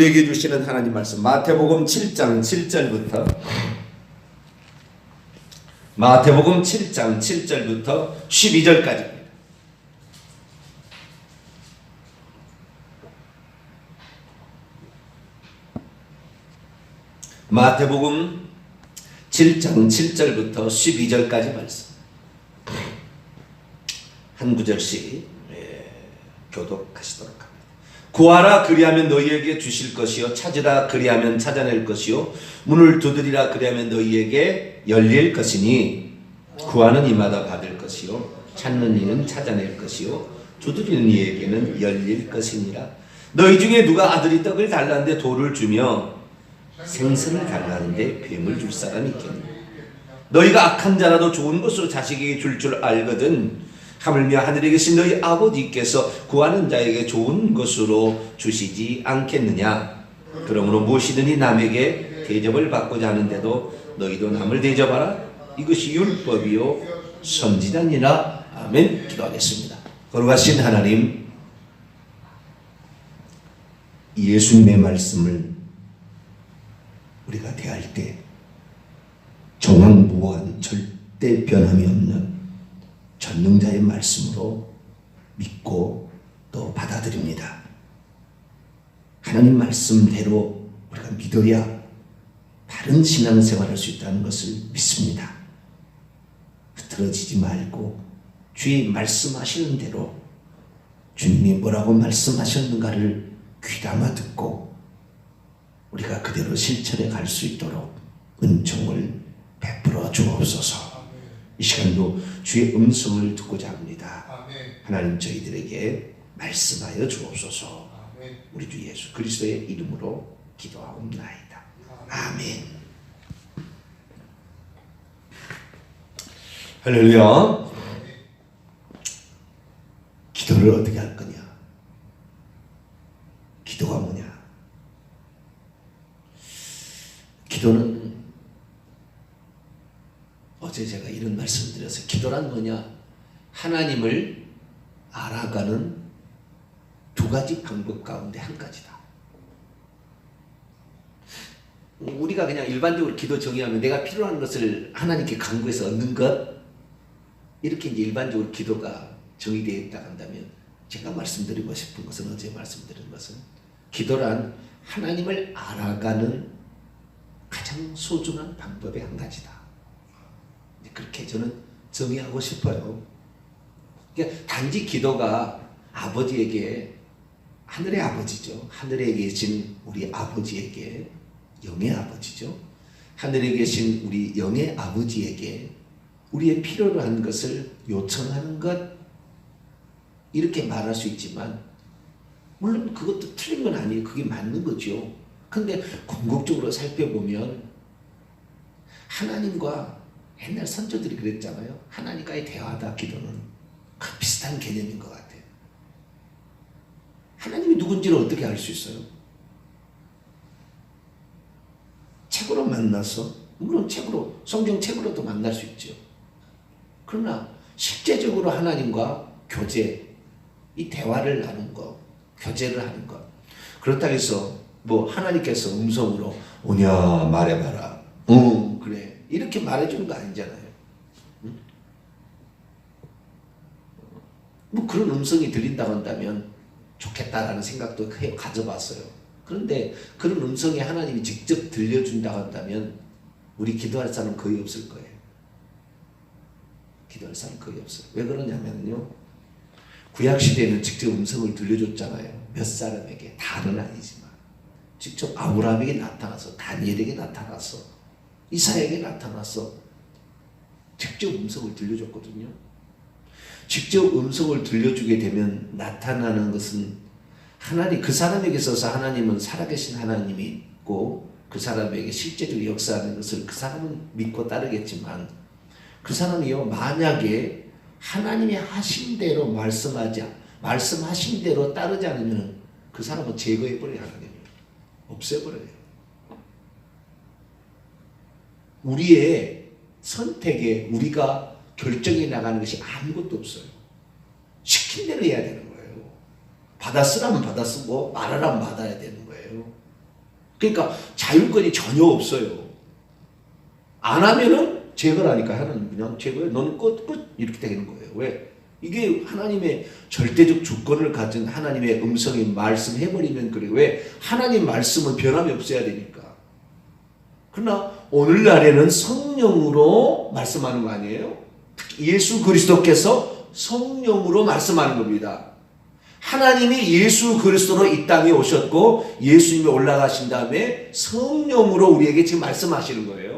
우리에게 주시는 하나님 말씀 마태복음 7장 7절부터 마태복음 7장 7절부터 12절까지입니다. 마태복음 7장 7절부터 12절까지 말씀 한 구절씩 교독하시도록 합니다. 구하라 그리하면 너희에게 주실 것이요 찾으라 그리하면 찾아낼 것이요 문을 두드리라 그리하면 너희에게 열릴 것이니 구하는 이마다 받을 것이요 찾는 이는 찾아낼 것이요 두드리는 이에게는 열릴 것이니라. 너희 중에 누가 아들이 떡을 달라는데 돌을 주며 생선을 달라는데 뱀을 줄 사람이 있겠니? 너희가 악한 자라도 좋은 것으로 자식에게 줄 줄 알거든 하물며 하늘에 계신 너희 아버지께서 구하는 자에게 좋은 것으로 주시지 않겠느냐. 그러므로 무엇이든지 남에게 대접을 받고자 하는데도 너희도 남을 대접하라. 이것이 율법이요 선지자니라. 아멘. 기도하겠습니다. 거룩하신 하나님, 예수님의 말씀을 우리가 대할 때 정황무한 절대 변함이 없는 전능자의 말씀으로 믿고 또 받아들입니다. 하나님 말씀대로 우리가 믿어야 바른 신앙생활을 할 수 있다는 것을 믿습니다. 흐트러지지 말고 주의 말씀하시는 대로 주님이 뭐라고 말씀하셨는가를 귀담아 듣고 우리가 그대로 실천해 갈 수 있도록 은총을 베풀어 주옵소서. 이 시간도 주의 음성을 듣고자 합니다. 하나님 저희들에게 말씀하여 주옵소서. 우리 주 예수 그리스도의 이름으로 기도하옵나이다. 아멘. 할렐루야. 기도를 어떻게 할 거냐? 기도가 뭐냐? 기도는 어제 제가 이런 말씀을 드렸어요. 기도란 뭐냐? 하나님을 알아가는 두 가지 방법 가운데 한 가지다. 우리가 그냥 일반적으로 기도 정의하면 내가 필요한 것을 하나님께 간구해서 얻는 것, 이렇게 이제 일반적으로 기도가 정의되어 있다 한다면, 제가 말씀드리고 싶은 것은, 어제 말씀드린 것은, 기도란 하나님을 알아가는 가장 소중한 방법의 한 가지다. 그렇게 저는 정의하고 싶어요. 그러니까 단지 기도가 아버지에게, 하늘의 아버지죠. 하늘에 계신 우리 아버지에게, 영의 아버지죠. 하늘에 계신 우리 영의 아버지에게 우리의 필요로 한 것을 요청하는 것, 이렇게 말할 수 있지만 물론 그것도 틀린 건 아니에요. 그게 맞는 거죠. 근데 궁극적으로 살펴보면 하나님과, 옛날 선조들이 그랬잖아요. 하나님과의 대화다. 기도는 그 비슷한 개념인 것 같아요. 하나님이 누군지를 어떻게 알 수 있어요? 책으로 만나서, 물론 책으로, 성경책으로도 만날 수 있죠. 그러나 실제적으로 하나님과 교제, 이 대화를 나눈 것, 교제를 하는 것, 그렇다고 해서 뭐 하나님께서 음성으로 오냐 말해봐라, 그래, 이렇게 말해주는 거 아니잖아요. 응? 뭐 그런 음성이 들린다고 한다면 좋겠다라는 생각도 가져봤어요. 그런데 그런 음성이 하나님이 직접 들려준다고 한다면 우리 기도할 사람은 거의 없을 거예요. 기도할 사람은 거의 없어요. 왜 그러냐면요, 구약시대에는 직접 음성을 들려줬잖아요. 몇 사람에게, 다는 아니지만 직접 아브라함에게 나타나서, 다니엘에게 나타나서, 이사야에게 나타나서 직접 음성을 들려줬거든요. 직접 음성을 들려주게 되면 나타나는 것은 하나님, 그 사람에게 있어서 하나님은 살아계신 하나님이 있고 그 사람에게 실제적으로 역사하는 것을 그 사람은 믿고 따르겠지만, 그 사람이요, 만약에 하나님이 하신 대로 말씀하신 대로 따르지 않으면 그 사람은 제거해버려요. 하나님이 없애버려요. 우리의 선택에 우리가 결정해 나가는 것이 아무것도 없어요. 시킨 대로 해야 되는 거예요. 받아 쓰라면 받아 쓰고 말하라면 받아야 되는 거예요. 그러니까 자율권이 전혀 없어요. 안 하면은 제거라니까. 하나님 그냥 제거해. 너는 끝 이렇게 되는 거예요. 왜? 이게 하나님의 절대적 주권을 가진 하나님의 음성이 말씀해버리면 그래. 왜? 하나님 말씀은 변함이 없어야 되니까. 그러나 오늘날에는 성령으로 말씀하는 거 아니에요? 예수 그리스도께서 성령으로 말씀하는 겁니다. 하나님이 예수 그리스도로 이 땅에 오셨고 예수님이 올라가신 다음에 성령으로 우리에게 지금 말씀하시는 거예요.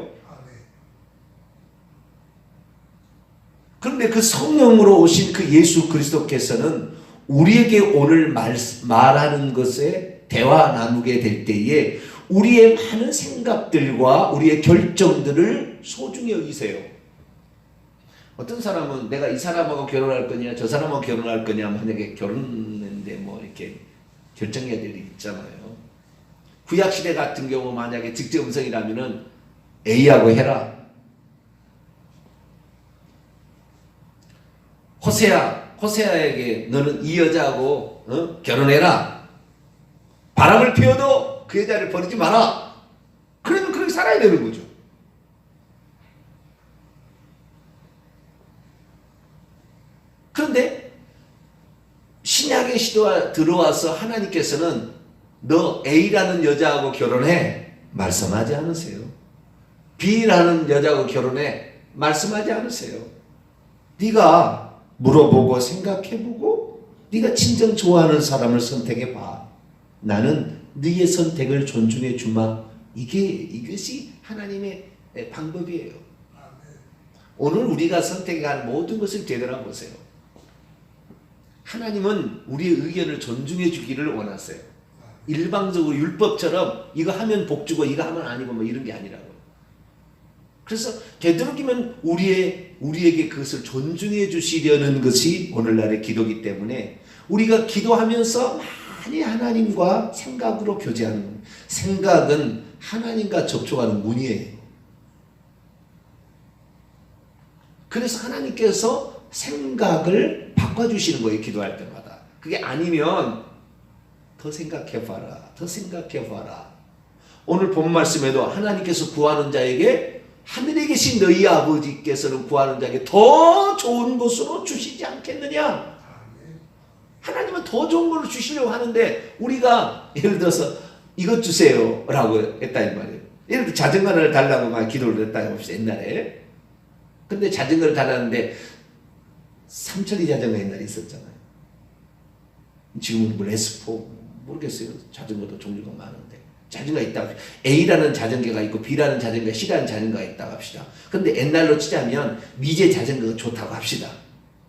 그런데 그 성령으로 오신 그 예수 그리스도께서는 우리에게 오늘 말하는 것에 대화 나누게 될 때에 우리의 많은 생각들과 우리의 결정들을 소중히 여기세요. 어떤 사람은 내가 이 사람하고 결혼할 거냐 저 사람하고 결혼할 거냐 만약에 결혼했는데 뭐 이렇게 결정해야 될 일 있잖아요. 구약시대 같은 경우 만약에 직접 음성이라면은 A하고 해라. 호세아에게 너는 이 여자하고 결혼해라. 바람을 피워도 그 여자를 버리지 마라. 그러면 그렇게 살아야 되는 거죠. 그런데 신약의 시대가 들어와서 하나님께서는 너 A라는 여자하고 결혼해. 말씀하지 않으세요. B라는 여자하고 결혼해. 말씀하지 않으세요. 네가 물어보고 생각해보고 네가 진정 좋아하는 사람을 선택해봐. 나는 네의 선택을 존중해 주마. 이것이 하나님의 방법이에요. 오늘 우리가 선택한 모든 것을 되돌아보세요. 하나님은 우리의 의견을 존중해 주기를 원하세요. 일방적으로 율법처럼 이거 하면 복 주고 이거 하면 아니고 뭐 이런 게 아니라고. 그래서 되도록이면 우리에게 그것을 존중해 주시려는 것이 오늘날의 기도이기 때문에 우리가 기도하면서 많이 하나님과 생각으로 교제하는, 생각은 하나님과 접촉하는 문이에요. 그래서 하나님께서 생각을 바꿔주시는 거예요. 기도할 때마다. 그게 아니면 더 생각해봐라. 더 생각해봐라. 오늘 본 말씀에도 하나님께서 구하는 자에게 하늘에 계신 너희 아버지께서는 구하는 자에게 더 좋은 것으로 주시지 않겠느냐. 하나님은 더 좋은 걸 주시려고 하는데 우리가 예를 들어서 이것 주세요 라고 했다 이 말이에요. 예를 들어 자전거를 달라고 막 기도를 했다 해봅시다. 옛날에. 근데 자전거를 달라는데 삼천리 자전거 옛날에 있었잖아요. 지금은 뭐 레스포 모르겠어요. 자전거도 종류가 많은데 자전거가 있다. A라는 자전거가 있고 B라는 자전거, C라는 자전거가 있다고 합시다. 근데 옛날로 치자면 미제 자전거가 좋다고 합시다.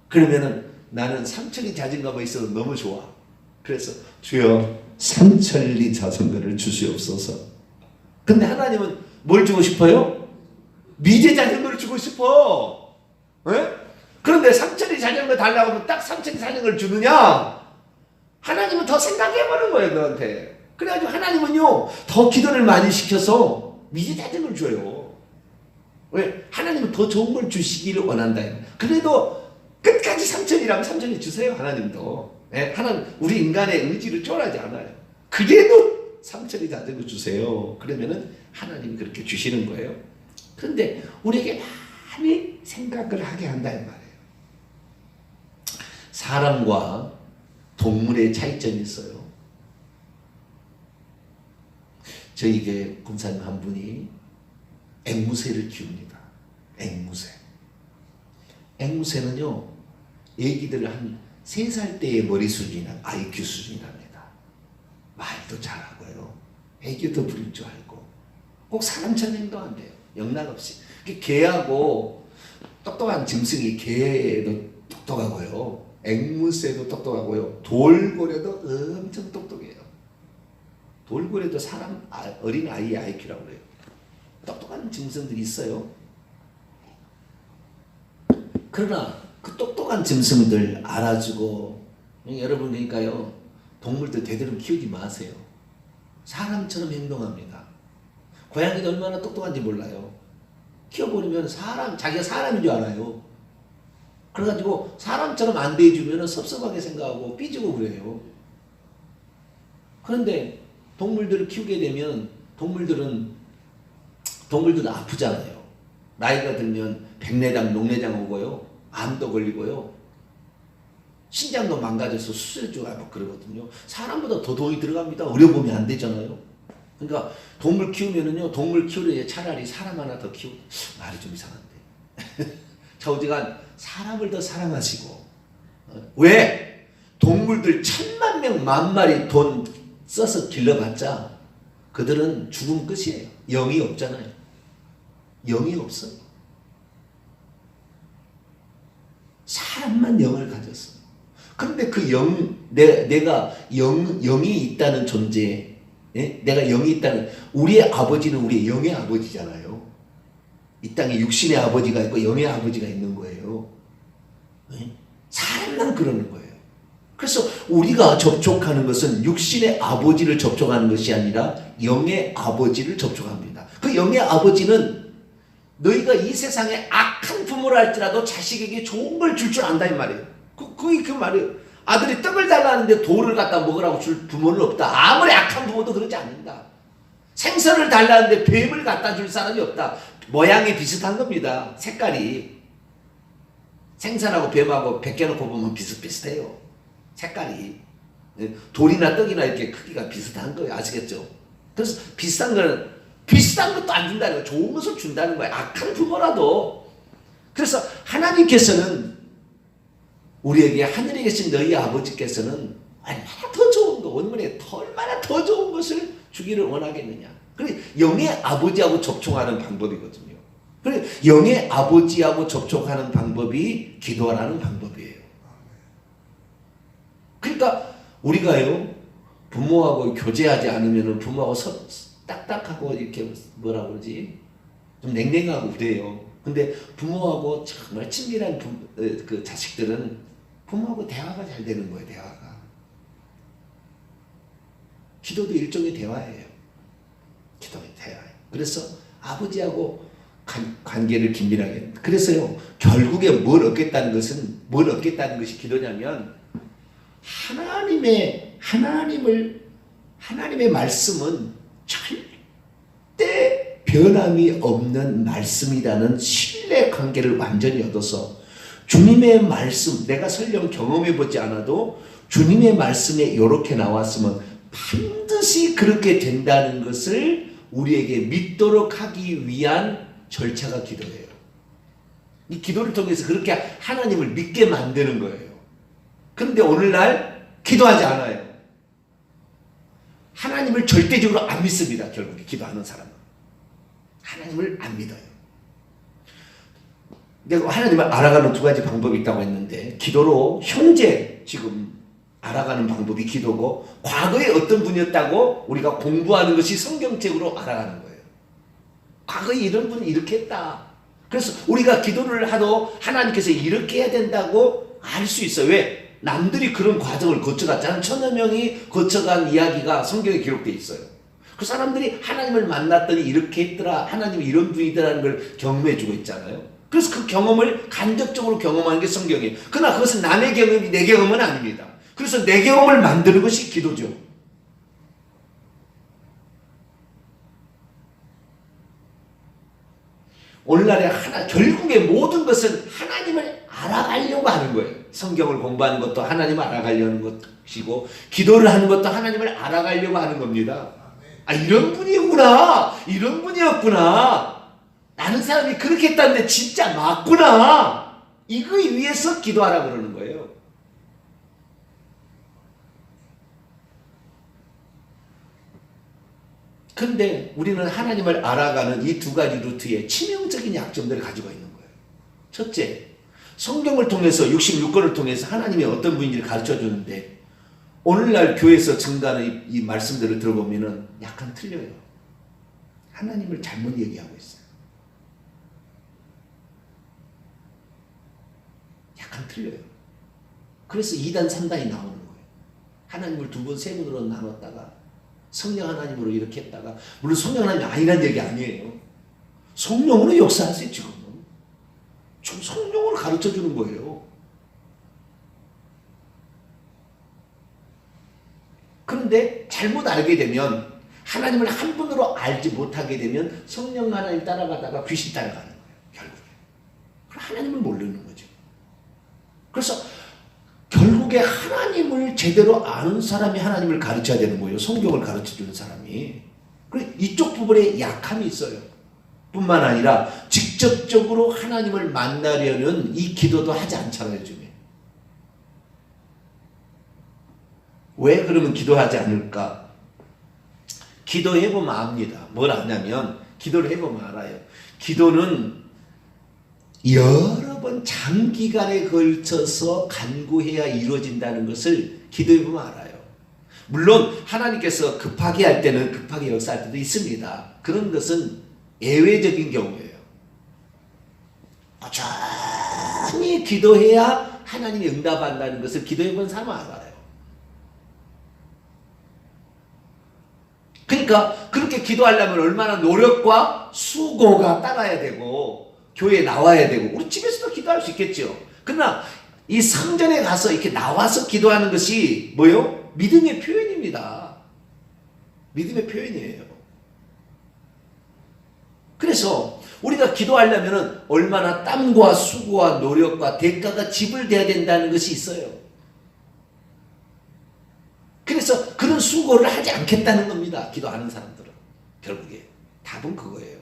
그러면은 나는 삼천리 자전거가 있어도 너무 좋아. 그래서 주여 삼천리 자전거를 주시옵소서. 근데 하나님은 뭘 주고 싶어요? 미제 자전거를 주고 싶어. 에? 그런데 삼천리 자전거 달라고 하면 딱 삼천리 자전거를 주느냐? 하나님은 더 생각해보는 거예요, 너한테. 그래가지고 하나님은요, 더 기도를 많이 시켜서 미제 자전거를 줘요. 왜? 하나님은 더 좋은 걸 주시기를 원한다. 그래도 끝까지 삼천리라면 삼천리 주세요, 하나님도. 예? 하나님, 우리 인간의 의지를 쫄하지 않아요. 그래도 삼천리 자전거 주세요. 그러면은 하나님이 그렇게 주시는 거예요. 그런데 우리에게 많이 생각을 하게 한다, 이 말이에요. 사람과 동물의 차이점이 있어요. 저희 교회 권사님 한 분이 앵무새를 키웁니다. 앵무새는요, 애기들 한 3살 때의 머리 수준이나 IQ 수준이랍니다. 말도 잘하고요. 애교도 부릴 줄 알고. 꼭 사람처럼 행동한대요. 영락없이. 개하고 똑똑한 짐승이 개도 똑똑하고요. 앵무새도 똑똑하고요. 돌고래도 엄청 똑똑해요. 돌고래도 사람 어린 아이의 IQ라고 그래요. 똑똑한 짐승들이 있어요. 그러나 그 똑똑한 짐승들 알아주고 여러분 그러니까요. 동물들 대대로 키우지 마세요. 사람처럼 행동합니다. 고양이도 얼마나 똑똑한지 몰라요. 키워버리면 자기가 사람인 줄 알아요. 그래가지고 사람처럼 안 대해주면 섭섭하게 생각하고 삐지고 그래요. 그런데 동물들을 키우게 되면 동물들은 아프잖아요. 나이가 들면 백내장, 녹내장 오고요. 암도 걸리고요. 신장도 망가져서 수술해주고 막 그러거든요. 사람보다 더 돈이 들어갑니다. 의료보험이 안 되잖아요. 그러니까 동물 키우면은요, 동물 키우려면 차라리 사람 하나 더 키우. 말이 좀 이상한데. 좌우지간 사람을 더 사랑하시고. 왜? 동물들 1000만 명, 10,000마리 돈 써서 길러봤자 그들은 죽음 끝이에요. 영이 없잖아요. 영이 없어요. 사람만 영을 가졌어. 그런데 그 내가 영이 있다는 존재, 예? 내가 영이 있다는, 우리의 아버지는 우리의 영의 아버지잖아요. 이 땅에 육신의 아버지가 있고 영의 아버지가 있는 거예요. 예? 사람만 그러는 거예요. 그래서 우리가 접촉하는 것은 육신의 아버지를 접촉하는 것이 아니라 영의 아버지를 접촉합니다. 그 영의 아버지는 너희가 이 세상에 악한 부모를 할지라도 자식에게 좋은 걸 줄 줄 안다 이 말이에요. 그게 그 말이에요. 아들이 떡을 달라는데 돌을 갖다 먹으라고 줄 부모는 없다. 아무리 악한 부모도 그러지 않는다. 생선을 달라는데 뱀을 갖다 줄 사람이 없다. 모양이 비슷한 겁니다. 색깔이. 생선하고 뱀하고 벗겨놓고 보면 비슷비슷해요. 색깔이. 돌이나 떡이나 이렇게 크기가 비슷한 거예요. 아시겠죠? 그래서 비슷한 것도 안 준다는 거예요. 좋은 것을 준다는 거예요. 악한 부모라도. 그래서 하나님께서는 우리에게 하늘에 계신 너희 아버지께서는 얼마나 더 좋은 거, 얼마나 더 좋은 것을 주기를 원하겠느냐. 그래 영의 아버지하고 접촉하는 방법이거든요. 그래 영의 아버지하고 접촉하는 방법이 기도하라는 방법이에요. 그러니까 우리가요 부모하고 교제하지 않으면 부모하고 딱딱하고 이렇게 뭐라 그러지 좀 냉랭하고 그래요. 근데 부모하고 정말 친밀한 그 자식들은 부모하고 대화가 잘 되는 거예요. 대화가. 기도도 일종의 대화예요. 기도의 대화예요. 그래서 아버지하고 관계를 긴밀하게. 그래서요 결국에 뭘 얻겠다는 것이 기도냐면 하나님의 말씀은 절대 변함이 없는 말씀이라는 신뢰 관계를 완전히 얻어서 주님의 말씀, 내가 설령 경험해 보지 않아도 주님의 말씀에 이렇게 나왔으면 반드시 그렇게 된다는 것을 우리에게 믿도록 하기 위한 절차가 기도예요. 이 기도를 통해서 그렇게 하나님을 믿게 만드는 거예요. 그런데 오늘날 기도하지 않아요. 하나님을 절대적으로 안 믿습니다. 결국에 기도하는 사람은. 하나님을 안 믿어요. 내가 하나님을 알아가는 두 가지 방법이 있다고 했는데 기도로 현재 지금 알아가는 방법이 기도고 과거에 어떤 분이었다고 우리가 공부하는 것이 성경책으로 알아가는 거예요. 과거에 이런 분이 이렇게 했다. 그래서 우리가 기도를 하도 하나님께서 이렇게 해야 된다고 알 수 있어요. 왜? 남들이 그런 과정을 거쳐갔잖아요. 1000여 명이 거쳐간 이야기가 성경에 기록되어 있어요. 그 사람들이 하나님을 만났더니 이렇게 했더라. 하나님이 이런 분이더라는 걸 경험해주고 있잖아요. 그래서 그 경험을 간접적으로 경험하는 게 성경이에요. 그러나 그것은 남의 경험이 내 경험은 아닙니다. 그래서 내 경험을 만드는 것이 기도죠. 오늘날에 결국에 모든 것은 하나님을 알아가려고 하는 거예요. 성경을 공부하는 것도 하나님을 알아가려는 것이고 기도를 하는 것도 하나님을 알아가려고 하는 겁니다. 아, 이런 분이구나. 이런 분이었구나. 다른 사람이 그렇게 했다는데 진짜 맞구나. 이거에 위해서 기도하라 그러는 거예요. 그런데 우리는 하나님을 알아가는 이 두 가지 루트에 치명적인 약점들을 가지고 있는 거예요. 첫째, 성경을 통해서 66권을 통해서 하나님이 어떤 분인지를 가르쳐 주는데 오늘날 교회에서 증가하는 이 말씀들을 들어보면 약간 틀려요. 하나님을 잘못 얘기하고 있어요. 약간 틀려요. 그래서 2단, 3단이 나오는 거예요. 하나님을 2분, 3분으로 나눴다가 성령 하나님으로 이렇게 했다가 물론 성령 하나님이 아니라는 얘기 아니에요. 성령으로 역사하세요. 지금은. 좀 성령으로 가르쳐주는 거예요. 그런데 잘못 알게 되면 하나님을 한 분으로 알지 못하게 되면 성령 하나님 따라가다가 귀신 따라가는 거예요. 결국에. 하나님을 모르는 거죠. 그래서 결국에 하나님을 제대로 아는 사람이 하나님을 가르쳐야 되는 거예요. 성경을 가르쳐주는 사람이. 그래서 이쪽 부분에 약함이 있어요. 뿐만 아니라 직접적으로 하나님을 만나려는 이 기도도 하지 않잖아요. 요즘에. 왜 그러면 기도하지 않을까? 기도해보면 압니다. 뭘 아냐면 기도를 해보면 알아요. 기도는 여러 번 장기간에 걸쳐서 간구해야 이루어진다는 것을 기도해보면 알아요. 물론 하나님께서 급하게 할 때는 급하게 역사할 때도 있습니다. 그런 것은 예외적인 경우예요. 꾸준히 기도해야 하나님이 응답한다는 것을 기도해본 사람은 알아요. 그러니까 그렇게 기도하려면 얼마나 노력과 수고가 따라야 되고 교회에 나와야 되고 우리 집에서도 기도할 수 있겠죠. 그러나 이 성전에 가서 이렇게 나와서 기도하는 것이 뭐요? 믿음의 표현입니다. 믿음의 표현이에요. 그래서 우리가 기도하려면 얼마나 땀과 수고와 노력과 대가가 지불돼야 된다는 것이 있어요. 그래서 그런 수고를 하지 않겠다는 겁니다. 기도하는 사람들은. 결국에 답은 그거예요.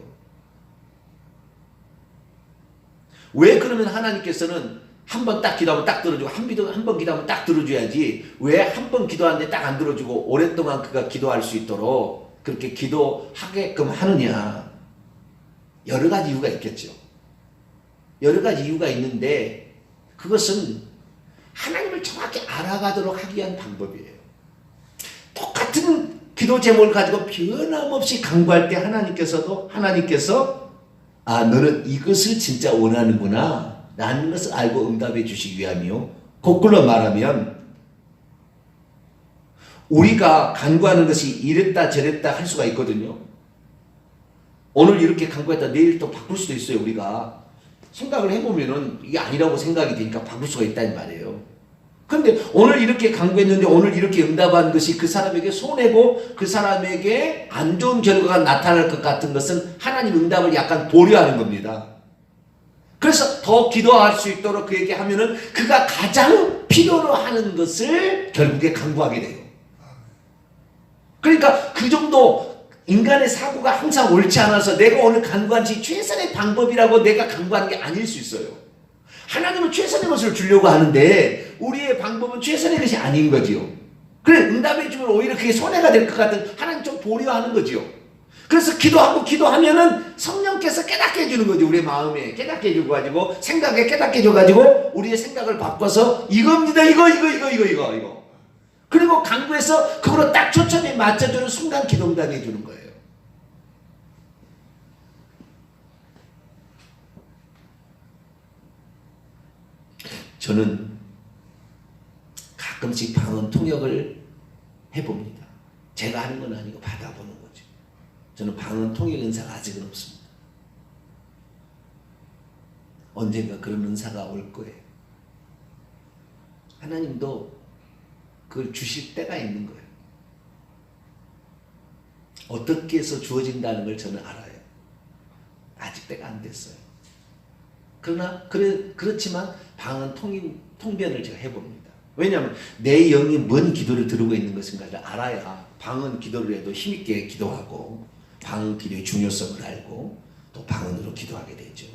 왜 그러면 하나님께서는 한 번 딱 기도하면 딱 들어주고 한 번 기도하면 딱 들어줘야지 왜 한 번 기도하는데 딱 안 들어주고 오랫동안 그가 기도할 수 있도록 그렇게 기도하게끔 하느냐. 여러 가지 이유가 있겠죠. 여러 가지 이유가 있는데 그것은 하나님을 정확히 알아가도록 하기 위한 방법이에요. 똑같은 기도 제목을 가지고 변함없이 간구할 때 하나님께서 너는 이것을 진짜 원하는구나 라는 것을 알고 응답해 주시기 위함이요. 거꾸로 말하면 우리가 간구하는 것이 이랬다 저랬다 할 수가 있거든요. 오늘 이렇게 간구했다 내일 또 바꿀 수도 있어요. 우리가 생각을 해보면은 이게 아니라고 생각이 되니까 바꿀 수가 있다는 말이에요. 그런데 오늘 이렇게 간구했는데 오늘 이렇게 응답한 것이 그 사람에게 손해고 그 사람에게 안 좋은 결과가 나타날 것 같은 것은 하나님 응답을 약간 보류하는 겁니다. 그래서 더 기도할 수 있도록 그에게 하면은 그가 가장 필요로 하는 것을 결국에 간구하게 돼요. 그러니까 그 정도 인간의 사고가 항상 옳지 않아서 내가 오늘 간구한 것이 최선의 방법이라고 내가 간구하는 게 아닐 수 있어요. 하나님은 최선의 것을 주려고 하는데 우리의 방법은 최선의 것이 아닌 거지요. 그래 응답해 주면 오히려 그게 손해가 될 것 같은 하나님 좀 보류하는 거지요. 그래서 기도하면은 성령께서 깨닫게 해주는 거죠. 우리의 마음에 깨닫게 해주고 가지고 생각에 깨닫게 해줘 가지고 우리의 생각을 바꿔서 이겁니다. 이거. 그리고 간구해서 그거로 딱 초점이 맞춰주는 순간 기도 응답해 주는 거예요. 저는 가끔씩 방언 통역을 해봅니다. 제가 하는 건 아니고 받아보는 거죠. 저는 방언 통역 은사가 아직은 없습니다. 언젠가 그런 은사가 올 거예요. 하나님도 그걸 주실 때가 있는 거예요. 어떻게 해서 주어진다는 걸 저는 알아요. 아직 때가 안 됐어요. 그러나 그렇지만 방언 통변을 제가 해봅니다. 왜냐하면 내 영이 뭔 기도를 들고 있는 것인가를 알아야 방언 기도를 해도 힘있게 기도하고 방언 기도의 중요성을 알고 또 방언으로 기도하게 되죠.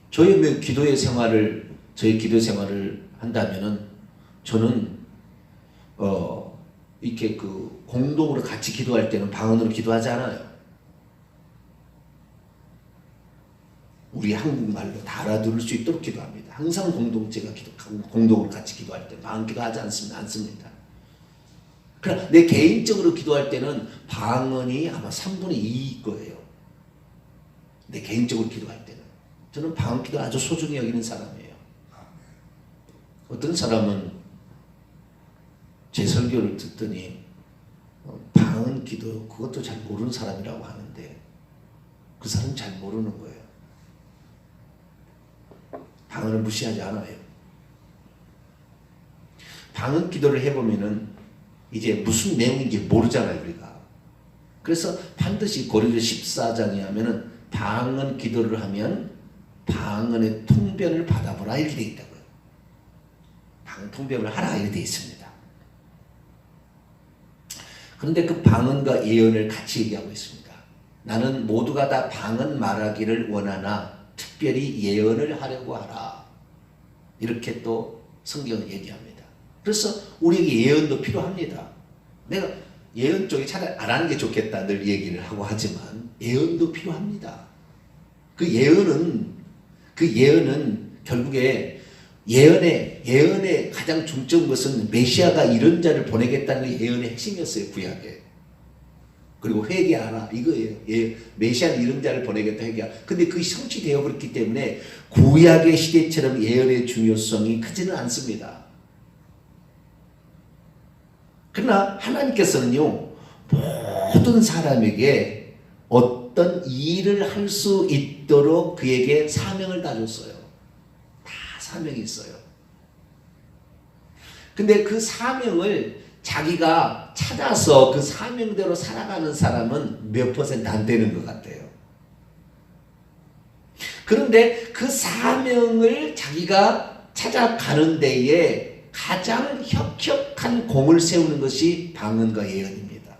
저희 기도 생활을 한다면은 저는 이렇게 그 공동으로 같이 기도할 때는 방언으로 기도하지 않아요. 우리 한국말로 다 알아들을 수 있도록 기도합니다. 항상 공동으로 같이 기도할 때 방언 기도하지 않습니다. 그러나 내 개인적으로 기도할 때는 방언이 아마 3분의 2일 거예요. 내 개인적으로 기도할 때는. 저는 방언 기도를 아주 소중히 여기는 사람이에요. 어떤 사람은 제 설교를 듣더니 방언 기도 그것도 잘 모르는 사람이라고 하는데 그 사람은 잘 모르는 거예요. 방언을 무시하지 않아요. 방언 기도를 해보면은 이제 무슨 내용인지 모르잖아요, 우리가. 그래서 반드시 고린도 14장에 하면은 방언 기도를 하면 방언의 통변을 받아보라 이렇게 되어 있다고요. 방언 통변을 하라 이렇게 되어 있습니다. 그런데 그 방언과 예언을 같이 얘기하고 있습니다. 나는 모두가 다 방언 말하기를 원하나 특별히 예언을 하려고 하라. 이렇게 또 성경은 얘기합니다. 그래서 우리에게 예언도 필요합니다. 내가 예언 쪽에 차라리 안 하는 게 좋겠다 늘 얘기를 하고 하지만 예언도 필요합니다. 그 예언은 결국에 예언의 가장 중점인 것은 메시아가 이런 자를 보내겠다는 게 예언의 핵심이었어요, 구약에. 그리고 회개하라 이거예요. 메시아는 이런 자를 보내겠다 회개하라. 근데 그게 성취되어 버렸기 때문에 구약의 시대처럼 예언의 중요성이 크지는 않습니다. 그러나 하나님께서는요, 모든 사람에게 어떤 일을 할 수 있도록 그에게 사명을 다 줬어요. 다 사명이 있어요. 근데 그 사명을 자기가 찾아서 그 사명대로 살아가는 사람은 몇 퍼센트 안 되는 것 같아요. 그런데 그 사명을 자기가 찾아가는 데에 가장 혁혁한 공을 세우는 것이 방언과 예언입니다.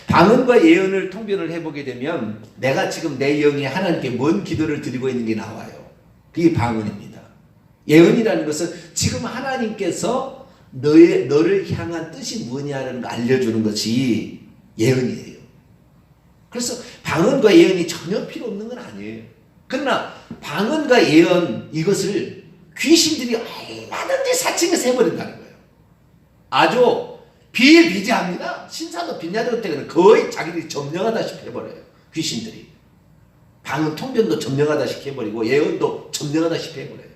방언과 예언을 통변을 해보게 되면 내가 지금 내 영이 하나님께 뭔 기도를 드리고 있는 게 나와요. 그게 방언입니다. 예언이라는 것은 지금 하나님께서 너를 향한 뜻이 뭐냐는 걸 알려주는 것이 예언이에요. 그래서 방언과 예언이 전혀 필요 없는 건 아니에요. 그러나 방언과 예언 이것을 귀신들이 얼마든지 사칭해서 해버린다는 거예요. 아주 비일비재합니다. 신사도 빈야대로 때는 거의 자기들이 점령하다시피 해버려요. 귀신들이. 방언 통변도 점령하다시피 해버리고 예언도 점령하다시피 해버려요.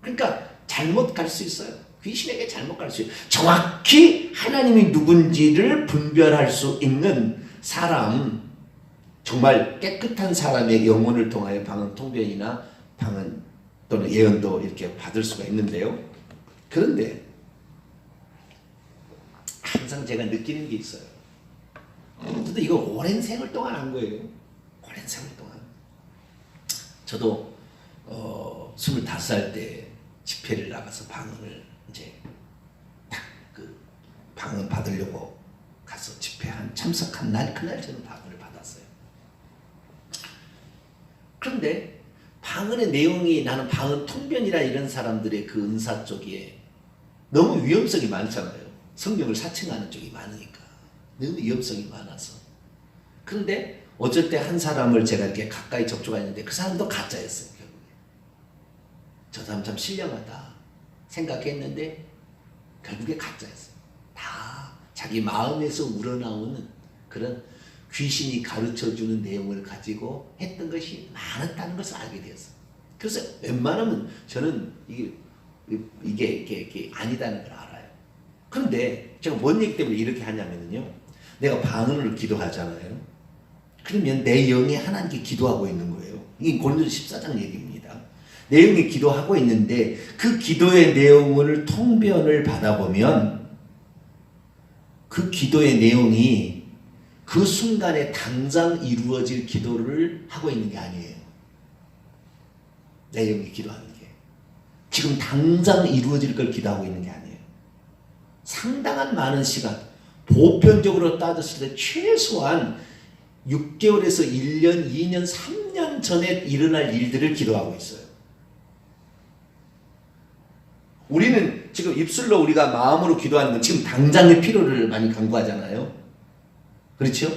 그러니까 잘못 갈 수 있어요. 귀신에게 잘못 갈 수 있어요. 정확히 하나님이 누군지를 분별할 수 있는 사람, 정말 깨끗한 사람의 영혼을 통하여 방언 통변이나 방언 또는 예언도 이렇게 받을 수가 있는데요. 그런데 항상 제가 느끼는 게 있어요. 근데 이걸 오랜 세월 동안 한 거예요. 오랜 세월 동안. 저도 25살 때 집회를 나가서 방언을 이제 딱 그 방언 받으려고 가서 집회한 참석한 날 그날 저는 방언을 받았어요. 그런데 방언의 내용이 나는 방언 통변이라 이런 사람들의 그 은사 쪽에 너무 위험성이 많잖아요. 성경을 사칭하는 쪽이 많으니까 너무 위험성이 많아서. 그런데 어쩔 때 한 사람을 제가 이렇게 가까이 접촉했는데 그 사람도 가짜였어요. 결국에 저 사람 참 신령하다 생각했는데 결국에 가짜였어요. 다 자기 마음에서 우러나오는 그런 귀신이 가르쳐주는 내용을 가지고 했던 것이 많았다는 것을 알게 되었어요. 그래서 웬만하면 저는 이게 아니다는 걸 알아요. 그런데 제가 뭔 얘기 때문에 이렇게 하냐면요, 내가 방언으로 기도하잖아요. 그러면 내 영이 하나님께 기도하고 있는 거예요. 이게 고린도서 14장 얘기입니다. 내 영이 기도하고 있는데 그 기도의 내용을 통변을 받아보면 그 기도의 내용이 그 순간에 당장 이루어질 기도를 하고 있는 게 아니에요. 내 영이 기도하는 게 지금 당장 이루어질 걸 기도하고 있는 게 아니에요. 상당한 많은 시간, 보편적으로 따졌을 때 최소한 6개월에서 1년, 2년, 3년 전에 일어날 일들을 기도하고 있어요. 우리는 지금 입술로 우리가 마음으로 기도하는 건 지금 당장의 필요를 많이 간구하잖아요. 그렇죠?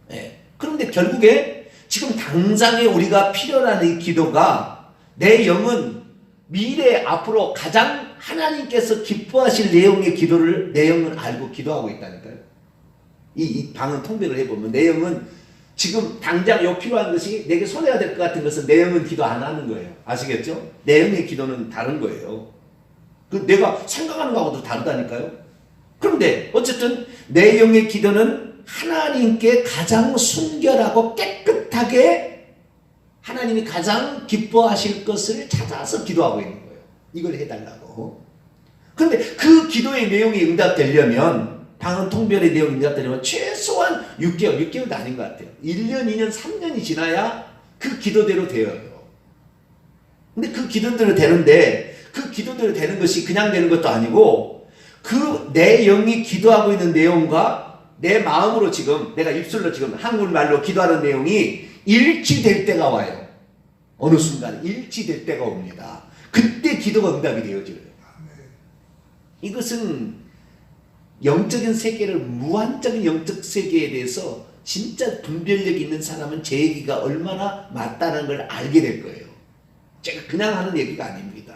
네. 그런데 결국에 지금 당장에 우리가 필요한 이 기도가 내 영은 미래 앞으로 가장 하나님께서 기뻐하실 내용의 기도를 내 영은 알고 기도하고 있다니까요. 이 방언 통변을 해보면 내 영은 지금 당장 요 필요한 것이 내게 손해가 될 것 같은 것은 내 영은 기도 안 하는 거예요. 아시겠죠? 내 영의 기도는 다른 거예요. 그 내가 생각하는 거하고도 다르다니까요. 그런데 어쨌든 내 영의 기도는 하나님께 가장 순결하고 깨끗하게 하나님이 가장 기뻐하실 것을 찾아서 기도하고 있는 거예요. 이걸 해달라고. 근데 그 기도의 내용이 응답되려면 방언 통변의 내용이 응답되려면 최소한 6개월도 아닌 것 같아요. 1년, 2년, 3년이 지나야 그 기도대로 되어요. 근데 그 기도대로 되는데 그 기도대로 되는 것이 그냥 되는 것도 아니고 그 내 영이 기도하고 있는 내용과 내 마음으로 지금 내가 입술로 지금 한국말로 기도하는 내용이 일치될 때가 와요. 어느 순간 일치될 때가 옵니다. 그때 기도가 응답이 되어져요. 이것은 영적인 세계를 무한적인 영적 세계에 대해서 진짜 분별력 있는 사람은 제 얘기가 얼마나 맞다는 걸 알게 될 거예요. 제가 그냥 하는 얘기가 아닙니다.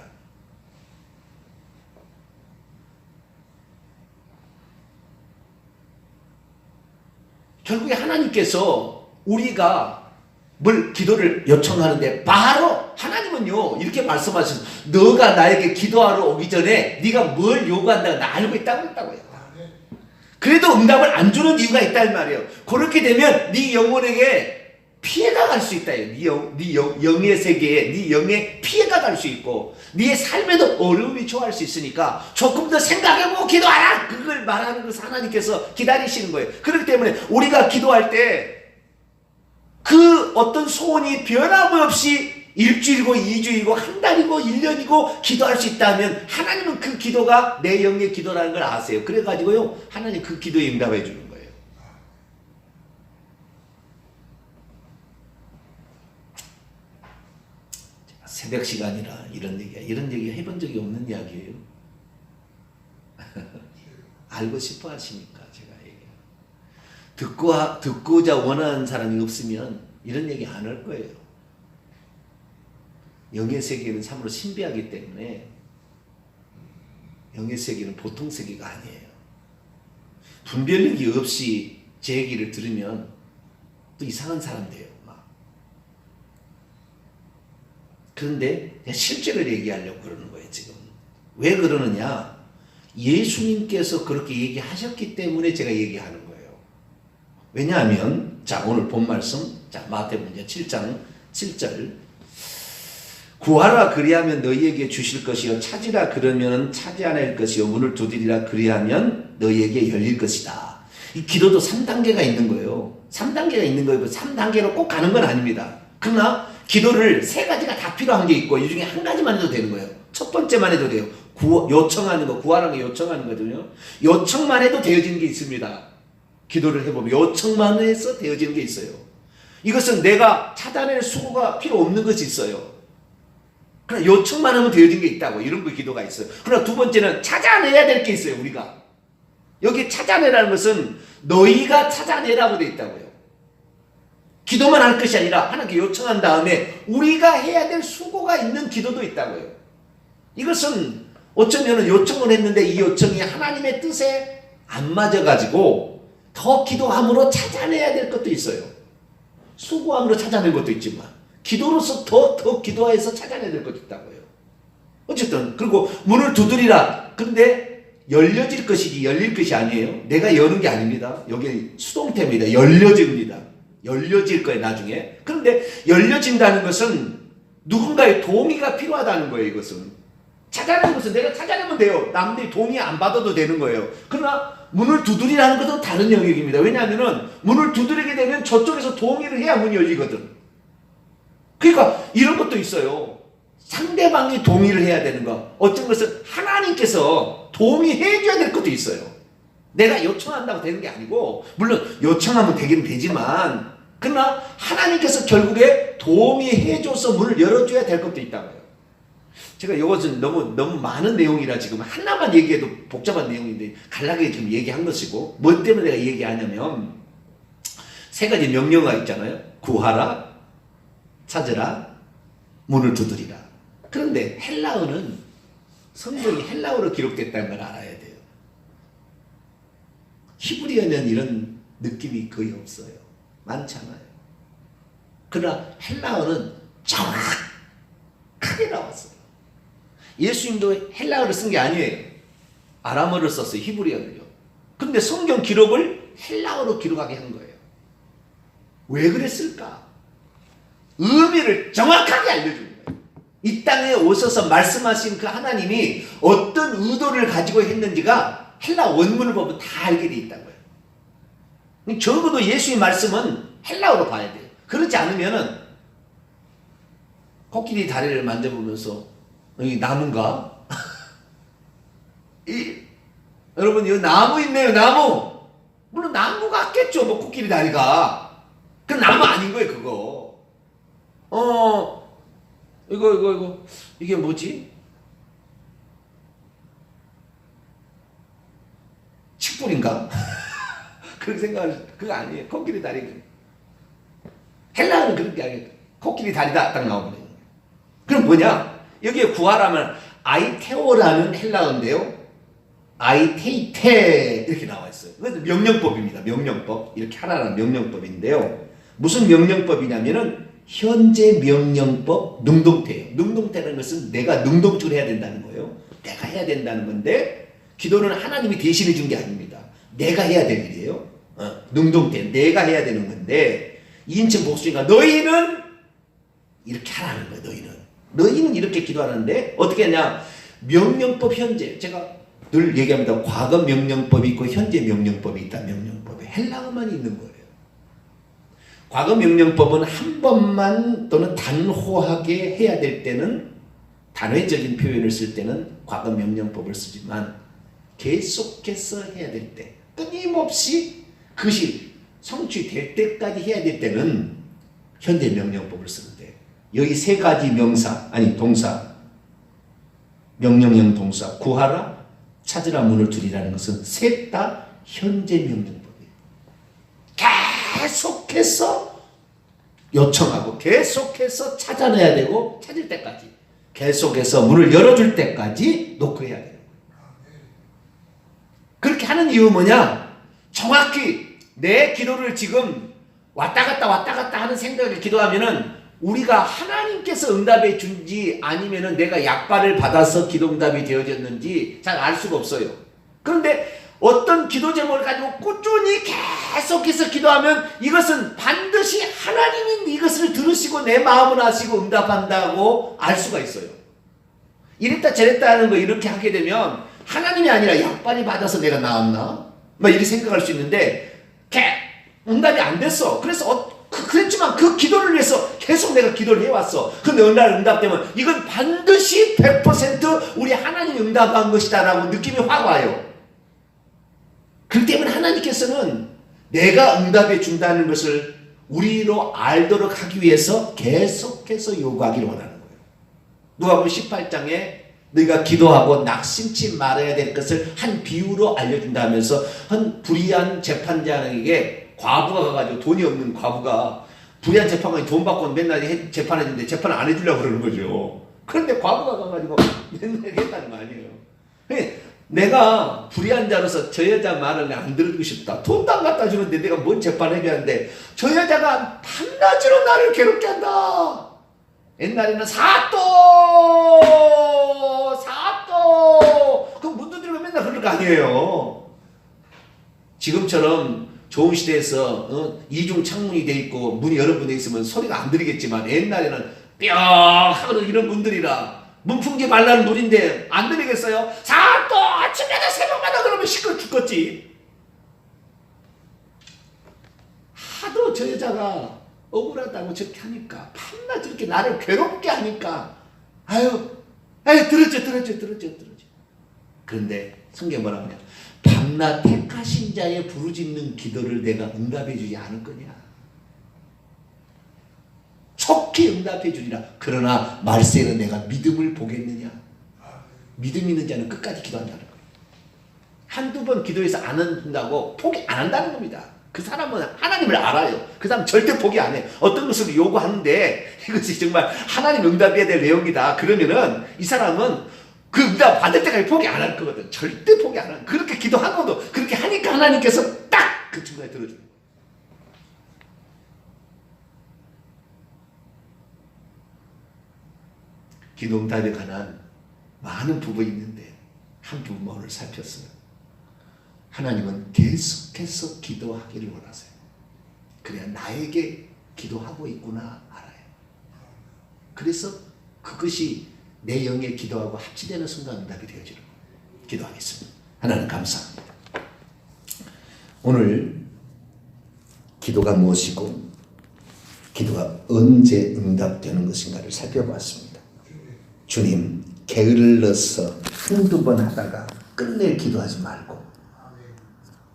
결국에 하나님께서 우리가 뭘 기도를 요청하는데 바로 하나님은요 이렇게 말씀하셨어요. 너가 나에게 기도하러 오기 전에 네가 뭘 요구한다고 나 알고 있다고 했다고요. 그래도 응답을 안 주는 이유가 있단 말이에요. 그렇게 되면 네 영혼에게 피해가 갈 수 있다. 네 영의 세계에 네 영에 피해가 갈 수 있고 네 삶에도 어려움이 처할 수 있으니까 조금 더 생각해보고 기도하라. 그걸 말하는 것을 하나님께서 기다리시는 거예요. 그렇기 때문에 우리가 기도할 때 그 어떤 소원이 변함없이 일주일이고 2주이고 한 달이고 1년이고 기도할 수 있다면 하나님은 그 기도가 내 영의 기도라는 걸 아세요. 그래가지고요 하나님 그 기도에 응답해 주는 거예요. 새벽 시간이라 이런 얘기 해본 적이 없는 이야기예요. 알고 싶어 하시니까 제가 얘기해요. 듣고자 원하는 사람이 없으면 이런 얘기 안 할 거예요. 영의 세계는 참으로 신비하기 때문에 영의 세계는 보통 세계가 아니에요. 분별력이 없이 제 얘기를 들으면 또 이상한 사람 돼요. 그런데 실제를 얘기하려고 그러는 거예요. 지금 왜 그러느냐, 예수님께서 그렇게 얘기하셨기 때문에 제가 얘기하는 거예요. 왜냐하면 자 오늘 본 말씀, 자 마태복음 7장 7절, 구하라 그리하면 너희에게 주실 것이요 찾으라 그러면 찾아낼 것이요 문을 두드리라 그리하면 너희에게 열릴 것이다. 이 기도도 3단계가 있는 거예요. 3단계가 있는 거예요. 3단계로 꼭 가는 건 아닙니다. 그러나 기도를 3가지가 다 필요한 게 있고 이 중에 한 가지만 해도 되는 거예요. 첫 번째만 해도 돼요. 요청하는 거, 구하라는 게 요청하는 거거든요. 요청만 해도 되어지는 게 있습니다. 기도를 해보면 요청만 해서 되어지는 게 있어요. 이것은 내가 찾아낼 수고가 필요 없는 것이 있어요. 그러나 요청만 하면 되어진 게 있다고, 이런 거 기도가 있어요. 그러나 두 번째는 찾아내야 될 게 있어요. 우리가 여기 찾아내라는 것은 너희가 찾아내라고 돼 있다고요. 기도만 할 것이 아니라 하나님께 요청한 다음에 우리가 해야 될 수고가 있는 기도도 있다고요. 이것은 어쩌면 요청을 했는데 이 요청이 하나님의 뜻에 안 맞아가지고 더 기도함으로 찾아내야 될 것도 있어요. 수고함으로 찾아낼 것도 있지만 기도로서 더 기도해서 찾아내야 될 것도 있다고요. 어쨌든 그리고 문을 두드리라. 그런데 열려질 것이지 열릴 것이 아니에요. 내가 여는 게 아닙니다. 여기 수동태입니다. 열려집니다. 열려질 거예요 나중에. 그런데 열려진다는 것은 누군가의 동의가 필요하다는 거예요. 이것은 찾아내는 것은 내가 찾아내면 돼요. 남들이 동의 안 받아도 되는 거예요. 그러나 문을 두드리라는 것은 다른 영역입니다. 왜냐하면 문을 두드리게 되면 저쪽에서 동의를 해야 문이 열리거든. 그러니까 이런 것도 있어요. 상대방이 동의를 해야 되는 거, 어떤 것은 하나님께서 동의해 줘야 될 것도 있어요. 내가 요청한다고 되는 게 아니고, 물론 요청하면 되긴 되지만 그러나 하나님께서 결국에 동의해줘서 문을 열어줘야 될 것도 있다고요. 제가 이것은 너무 많은 내용이라 지금 하나만 얘기해도 복잡한 내용인데 간략하게 지금 얘기한 것이고, 뭐 때문에 내가 얘기하냐면 3가지 명령어가 있잖아요. 구하라, 찾으라, 문을 두드리라. 그런데 헬라어는 성경이 헬라어로 기록됐다는 걸 알아야 돼요. 히브리어는 이런 느낌이 거의 없어요. 많잖아요. 그러나 헬라어는 정확하게 나왔어요. 예수님도 헬라어를 쓴 게 아니에요. 아람어를 썼어요. 히브리어를요. 그런데 성경 기록을 헬라어로 기록하게 한 거예요. 왜 그랬을까? 의미를 정확하게 알려주는 거예요. 이 땅에 오셔서 말씀하신 그 하나님이 어떤 의도를 가지고 했는지가 헬라 원문을 보면 다 알게 돼 있다고요. 적어도 예수의 말씀은 헬라어로 봐야 돼요. 그렇지 않으면은 코끼리 다리를 만져보면서 여기 나무인가? 여러분 여기 나무 있네요. 나무. 물론 나무 같겠죠. 뭐 코끼리 다리가. 그 나무 아닌 거예요. 그거. 이게 뭐지? 칡뿌리인가? 그렇게 생각을, 그거 아니에요. 코끼리 다리. 헬라어는 그렇게 아니에요. 코끼리 다리다 딱 나오거든요. 그럼 뭐냐? 여기에 구하라면 아이테오라는 헬라어인데요. 아이테이테 이렇게 나와 있어요. 그래서 명령법입니다. 명령법. 이렇게 하라는 명령법인데요. 무슨 명령법이냐면은 현재 명령법 능동태예요. 능동태라는 것은 내가 능동적으로 해야 된다는 거예요. 내가 해야 된다는 건데 기도는 하나님이 대신해 준 게 아닙니다. 내가 해야 될 일이에요. 능동태. 내가 해야 되는 건데 2인칭 복수니까 너희는 이렇게 하라는 거예요. 너희는 이렇게 기도하는데 어떻게 하냐? 명령법 현재. 제가 늘 얘기합니다. 과거 명령법이 있고 현재 명령법이 있다. 명령법에 헬라어만 있는 거예요. 과거 명령법은 한 번만 또는 단호하게 해야 될 때는 단회적인 표현을 쓸 때는 과거 명령법을 쓰지만 계속해서 해야 될 때 끊임없이 그것이 성취될 때까지 해야 될 때는 현재 명령법을 쓰는데 여기 세 가지 명사 아니 동사 명령형 동사 구하라 찾으라 문을 두리라는 것은 셋 다 현재 명령법이에요. 계속해서 요청하고 계속해서 찾아내야 되고 찾을 때까지 계속해서 문을 열어줄 때까지 놓고 해야 돼요. 그렇게 하는 이유 뭐냐? 정확히 내 기도를 지금 왔다 갔다 하는 생각을 기도하면은 우리가 하나님께서 응답해 준지 아니면은 내가 약발을 받아서 기도 응답이 되어졌는지 잘 알 수가 없어요. 그런데 어떤 기도 제목을 가지고 꾸준히 계속해서 기도하면 이것은 반드시 하나님이 이것을 들으시고 내 마음을 아시고 응답한다고 알 수가 있어요. 이랬다 저랬다 하는 거 이렇게 하게 되면 하나님이 아니라 약발이 받아서 내가 나왔나? 막 이렇게 생각할 수 있는데 응답이 안 됐어. 그래서 그랬지만 그 기도를 위해서 계속 내가 기도를 해왔어. 근데 어느 날 응답되면 이건 반드시 100% 우리 하나님이 응답한 것이다 라고 느낌이 확 와요. 그렇기 때문에 하나님께서는 내가 응답해 준다는 것을 우리로 알도록 하기 위해서 계속해서 요구하기를 원하는 거예요. 누가복음 18장에 너희가 기도하고 낙심치 말아야 될 것을 한 비유로 알려준다 하면서 한 불의한 재판장에게 과부가 가가지고 돈이 없는 과부가 불의한 재판관이 돈 받고 맨날 재판해주는데 재판 안 해주려고 그러는 거죠. 그런데 과부가 가가지고 맨날 했다는 거 아니에요. 내가 불의한 자로서 저 여자 말을 안 들어주고 싶다. 돈도 안 갖다 주는데 내가 뭔 재판해줘야 하는데 저 여자가 밤낮으로 나를 괴롭게 한다. 옛날에는 사또 그럼 문 두드리고 맨날 그럴 거 아니에요. 지금처럼 좋은 시대에서 이중 창문이 돼 있고 문이 여러 군데 있으면 소리가 안 들리겠지만 옛날에는 뿅 하고 이런 문들이라 문풍지 말라는 물인데 안 들리겠어요? 사또 아침마다 새벽마다 그러면 시끄러 죽겠지. 하도 저 여자가 억울하다고 저렇게 하니까 밤낮 저렇게 나를 괴롭게 하니까 아유 들었죠. 그런데 성경 뭐라고 하냐? 밤낮 택하신 자의 부르짖는 기도를 내가 응답해 주지 않을 거냐? 속히 응답해 주리라. 그러나 말세는 내가 믿음을 보겠느냐? 믿음 있는 자는 끝까지 기도한다는 거예요. 한두 번 기도해서 안 한다고 포기 안 한다는 겁니다. 그 사람은 하나님을 알아요. 그 사람 절대 포기 안 해. 어떤 것을 요구하는데 이것이 정말 하나님 응답해야 될 내용이다. 그러면은 이 사람은 그 응답 받을 때까지 포기 안 할 거거든. 절대 포기 안 해. 그렇게 기도하고도 그렇게 하니까 하나님께서 딱 그 중간에 들어줘요. 기도 응답에 관한 많은 부분이 있는데 한 부분만 오늘 살폈어요. 하나님은 계속해서 기도하기를 원하세요. 그래야 나에게 기도하고 있구나 알아요. 그래서 그것이 내 영의 기도하고 합치되는 순간 응답이 되어지는 기도하겠습니다. 하나님 감사합니다. 오늘 기도가 무엇이고 기도가 언제 응답되는 것인가를 살펴봤습니다. 주님, 게을을 넣어서 한두 번 하다가 끝내 기도하지 말고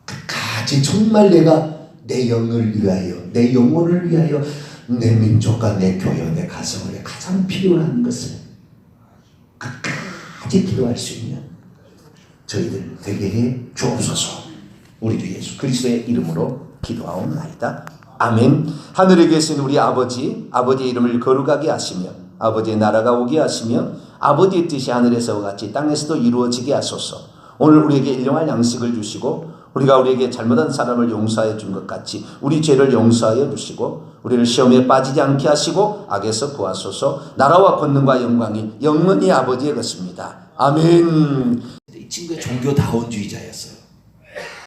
끝까지 정말 내가 내 영을 위하여, 내 영혼을 위하여, 내 민족과 내 교회, 내 가정을 가장 필요한 것을 끝까지 기도할 수 있는 저희들 되게 해 주옵소서. 우리 주 예수 그리스도의 이름으로 기도하옵나이다. 아멘. 하늘에 계신 우리 아버지, 아버지의 이름을 거룩하게 하시며 아버지의 나라가 오게 하시며 아버지의 뜻이 하늘에서와 같이 땅에서도 이루어지게 하소서. 오늘 우리에게 일용할 양식을 주시고 우리가 우리에게 잘못한 사람을 용서해 준 것 같이 우리 죄를 용서하여 주시고 우리를 시험에 빠지지 않게 하시고 악에서 구하소서. 나라와 권능과 영광이 영원히 아버지의 것입니다. 아멘. 이 친구가 종교다원주의자였어요.